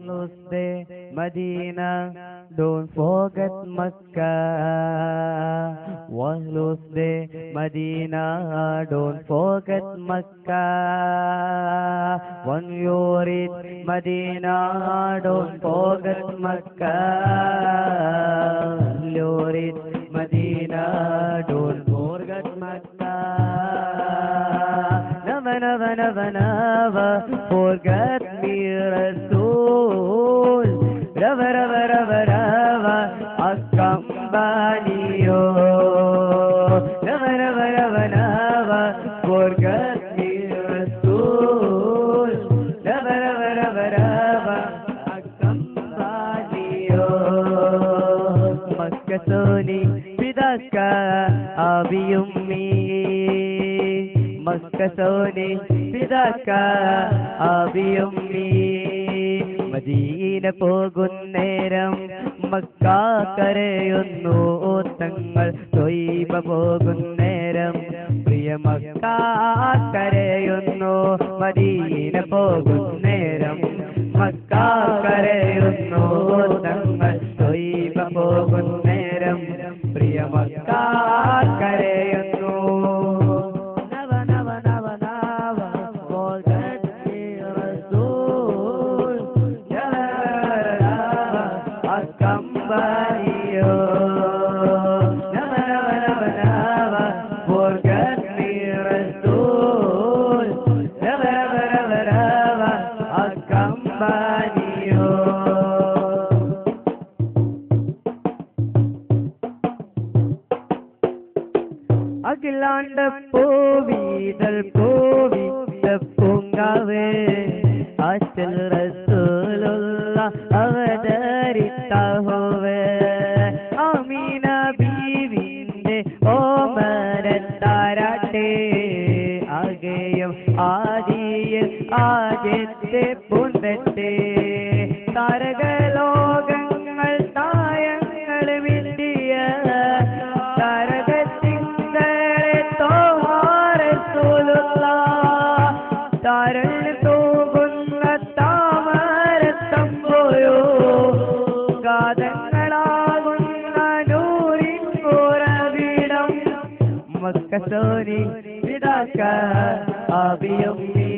lose the Medina, don't forget Makkah. One lose the Medina, don't forget Makkah. When you reach Medina, don't forget Makkah. When you reach Medina, don't forget Makkah. Never, never, never, never forget me, Rasool. Never, never, never, never accompany you. Never, never, never, never forget me, Rasool. Never, never, never, never accompany you. Makkah Soni Fidaka Abi Ummi. Makkah Soni Fidaka Abi Ummi. Medina പോകുന്നേരം Mecca കരയുന്നു തങ്ങൾ Taiba പോകുന്നേരം പ്രിയ Mecca കരയുന്നു Medina പോകുന്നേരം Mecca കരയുന്നു തങ്ങൾ Taiba പോകുന്നേരം പ്രിയ മക്ക കരയുന്നു. നവ നവ നവ നവ forget me, Rasool. Accompany you. Never, never, never, never forget me, Rasool. Never, never, never, never accompany you. അഖിലാണ്ട പൂവിതൾ പൂവിത പൂങ്കാവേ അച്ചൽ റസൂലുള്ള അവതരിത്ത ഹോവേ അമീന ബീവിന്റെ ഓമനത്താരാട്ടെ ആകെയും ആദിയിൽ ആദ്യത്തെ പൂന്തട്ടെ താരകലോകങ്ങൾ തായങ്ങൾ മിണ്ടിയ താരകത്തിങ്കളെ തോഹാരസൂലുള്ള താരൾ തോകുന്ന താമരത്തമ്പോയോ ഗാതങ്ങളാകുന്ന നൂറിൻ ഉറവിടം മക്ക സോനി ഫിദാക അബി ഉമ്മി.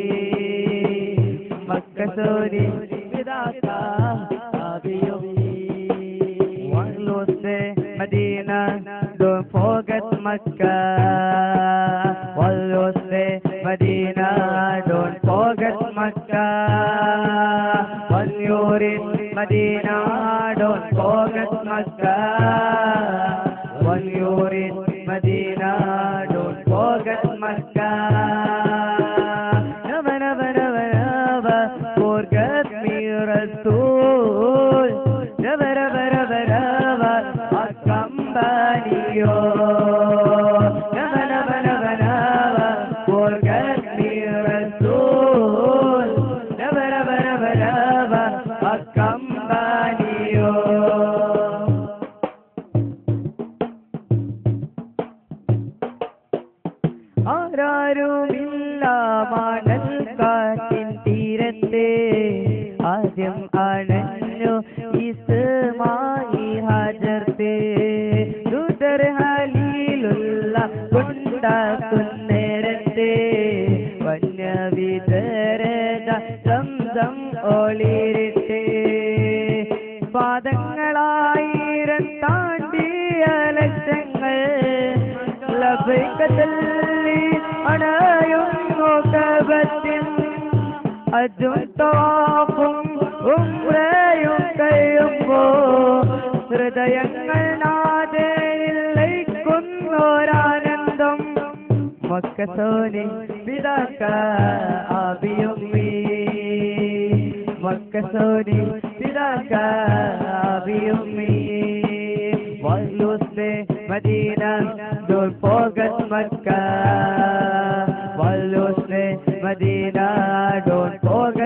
മക്ക സോനി ഫിദാക അബി ഉമ്മി. One lose the Medina, don't forget Makkah. One lose the Medina, don't forget Makkah. When you reach Medina, don't forget Makkah. When you reach Medina, don't forget Makkah. Never, never, never, never forget me, Rasool. Never, never, never, never accompany you. Never, never, never, never forget me, Rasool. Never, never, never, never accompany you. ആരാരുമില്ല മണൽ കാറ്റിൻ തീരത്തെ ആദ്യം അണഞ്ഞു ഇസ്മായി ഹാജർത്തെ ദുദർ ഹലീലുള്ള കൊണ്ടാക്കുന്നേരത്തെ വന്യവിതരത Zamzam ഒളിരിട്ടെ പാദങ്ങളായിരം താണ്ടിയ ലക്ഷങ്ങൾ ലഭ്യക്കത്തല്ലി അണയുന്നു കബത്തിൽ അജും തവാഫും ഉംറയും കഴിയുമ്പോ ഹൃദയങ്ങൾ നാദനിൽ ലയിക്കുന്നൊരാനന്ദം Mecca Soni ഫിദാക Abi ഉമ്മി. മക്ക സോനി ഫിദാക അബി ഉമ്മി. One lose the Medina, don't forget Makkah. One lose the Medina, don't forget